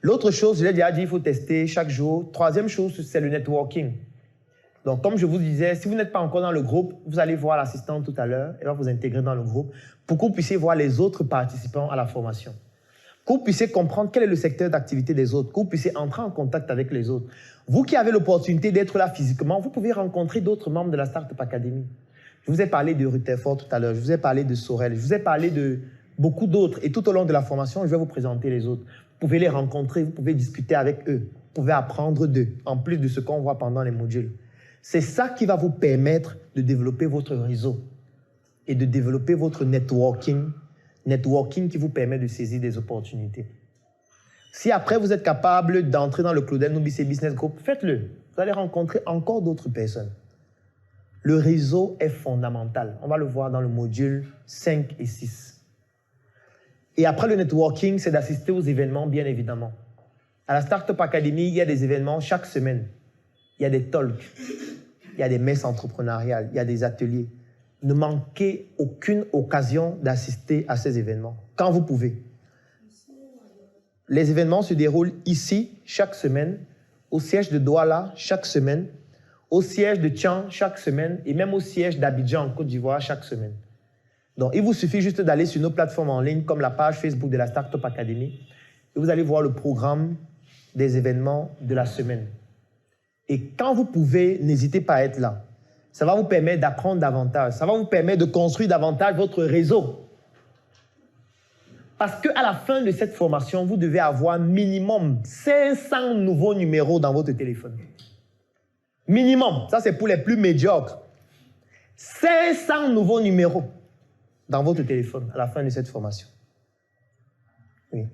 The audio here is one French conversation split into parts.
L'autre chose, je l'ai déjà dit, il faut tester chaque jour. Troisième chose, c'est le networking. Donc, comme je vous disais, si vous n'êtes pas encore dans le groupe, vous allez voir l'assistante tout à l'heure. Elle va vous intégrer dans le groupe pour que vous puissiez voir les autres participants à la formation. Que vous puissiez comprendre quel est le secteur d'activité des autres, que vous puissiez entrer en contact avec les autres. Vous qui avez l'opportunité d'être là physiquement, vous pouvez rencontrer d'autres membres de la Startup Academy. Je vous ai parlé de Rutherford tout à l'heure, je vous ai parlé de Sorel, je vous ai parlé de beaucoup d'autres. Et tout au long de la formation, je vais vous présenter les autres. Vous pouvez les rencontrer, vous pouvez discuter avec eux, vous pouvez apprendre d'eux, en plus de ce qu'on voit pendant les modules. C'est ça qui va vous permettre de développer votre réseau et de développer votre networking qui vous permet de saisir des opportunités. Si après vous êtes capable d'entrer dans le Claudel Nubis Business Group, faites-le. Vous allez rencontrer encore d'autres personnes. Le réseau est fondamental. On va le voir dans le module 5 et 6. Et après le networking, c'est d'assister aux événements, bien évidemment. À la Startup Academy, il y a des événements chaque semaine. Il y a des talks, il y a des messes entrepreneuriales, il y a des ateliers. Ne manquez aucune occasion d'assister à ces événements, quand vous pouvez. Les événements se déroulent ici, chaque semaine, au siège de Douala, chaque semaine, au siège de Tian, chaque semaine, et même au siège d'Abidjan, en Côte d'Ivoire, chaque semaine. Donc, il vous suffit juste d'aller sur nos plateformes en ligne, comme la page Facebook de la Startup Academy, et vous allez voir le programme des événements de la semaine. Et quand vous pouvez, n'hésitez pas à être là. Ça va vous permettre d'apprendre davantage. Ça va vous permettre de construire davantage votre réseau. Parce qu'à la fin de cette formation, vous devez avoir minimum 500 nouveaux numéros dans votre téléphone. Minimum. Ça, c'est pour les plus médiocres. 500 nouveaux numéros dans votre téléphone à la fin de cette formation. Oui.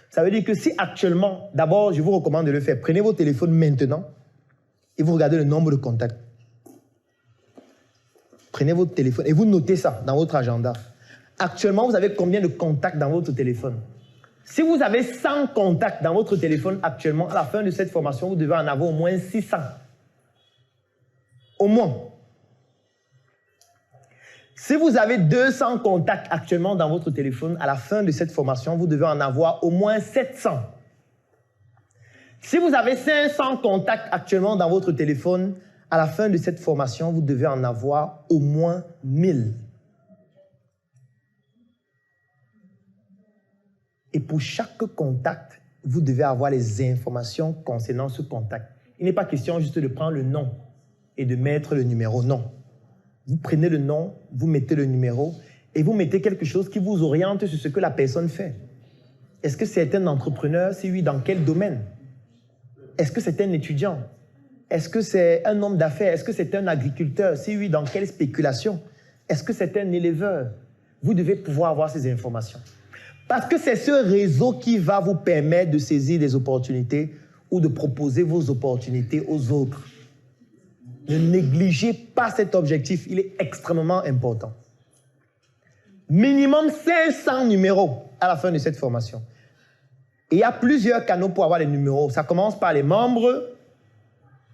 Ça veut dire que si actuellement, d'abord, je vous recommande de le faire. Prenez vos téléphones maintenant et vous regardez le nombre de contacts. Prenez votre téléphone et vous notez ça dans votre agenda. Actuellement, vous avez combien de contacts dans votre téléphone? Si vous avez 100 contacts dans votre téléphone actuellement, à la fin de cette formation, vous devez en avoir au moins 600. Au moins. Si vous avez 200 contacts actuellement dans votre téléphone, à la fin de cette formation, vous devez en avoir au moins 700. Si vous avez 500 contacts actuellement dans votre téléphone, à la fin de cette formation, vous devez en avoir au moins 1000. Et pour chaque contact, vous devez avoir les informations concernant ce contact. Il n'est pas question juste de prendre le nom et de mettre le numéro, non. Vous prenez le nom, vous mettez le numéro et vous mettez quelque chose qui vous oriente sur ce que la personne fait. Est-ce que c'est un entrepreneur? Si oui, dans quel domaine? Est-ce que c'est un étudiant? Est-ce que c'est un homme d'affaires? Est-ce que c'est un agriculteur? Si oui, dans quelle spéculation? Est-ce que c'est un éleveur? Vous devez pouvoir avoir ces informations. Parce que c'est ce réseau qui va vous permettre de saisir des opportunités ou de proposer vos opportunités aux autres. Ne négligez pas cet objectif, il est extrêmement important. Minimum 500 numéros à la fin de cette formation. Et il y a plusieurs canaux pour avoir les numéros. Ça commence par les membres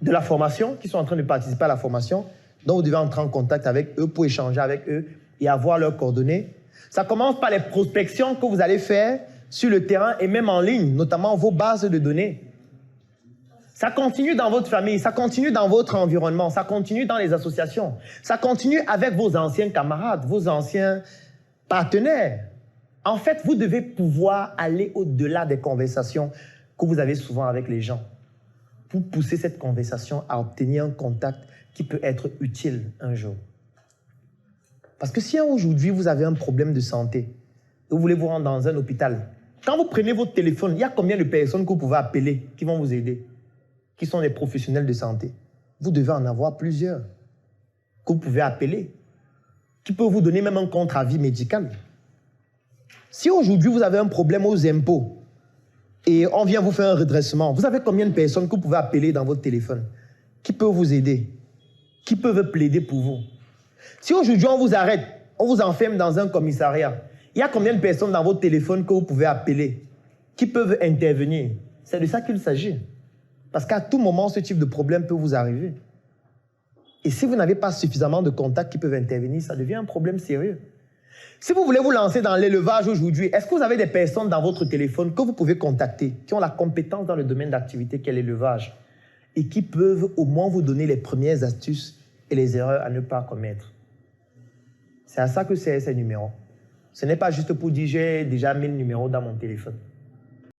de la formation qui sont en train de participer à la formation, donc vous devez entrer en contact avec eux pour échanger avec eux et avoir leurs coordonnées. Ça commence par les prospections que vous allez faire sur le terrain et même en ligne, notamment vos bases de données. Ça continue dans votre famille, ça continue dans votre environnement, ça continue dans les associations, ça continue avec vos anciens camarades, vos anciens partenaires. En fait, vous devez pouvoir aller au-delà des conversations que vous avez souvent avec les gens pour pousser cette conversation à obtenir un contact qui peut être utile un jour. Parce que si aujourd'hui vous avez un problème de santé et vous voulez vous rendre dans un hôpital, quand vous prenez votre téléphone, il y a combien de personnes que vous pouvez appeler qui vont vous aider, qui sont des professionnels de santé? Vous devez en avoir plusieurs que vous pouvez appeler, qui peuvent vous donner même un contre-avis médical. Si aujourd'hui vous avez un problème aux impôts et on vient vous faire un redressement, vous avez combien de personnes que vous pouvez appeler dans votre téléphone qui peuvent vous aider, qui peuvent plaider pour vous? Si aujourd'hui on vous arrête, on vous enferme dans un commissariat, il y a combien de personnes dans votre téléphone que vous pouvez appeler, qui peuvent intervenir? C'est de ça qu'il s'agit. Parce qu'à tout moment, ce type de problème peut vous arriver. Et si vous n'avez pas suffisamment de contacts qui peuvent intervenir, ça devient un problème sérieux. Si vous voulez vous lancer dans l'élevage aujourd'hui, est-ce que vous avez des personnes dans votre téléphone que vous pouvez contacter, qui ont la compétence dans le domaine d'activité qu'est l'élevage et qui peuvent au moins vous donner les premières astuces et les erreurs à ne pas commettre? C'est à ça que c'est ces numéros. Ce n'est pas juste pour dire j'ai déjà 1000 numéros dans mon téléphone.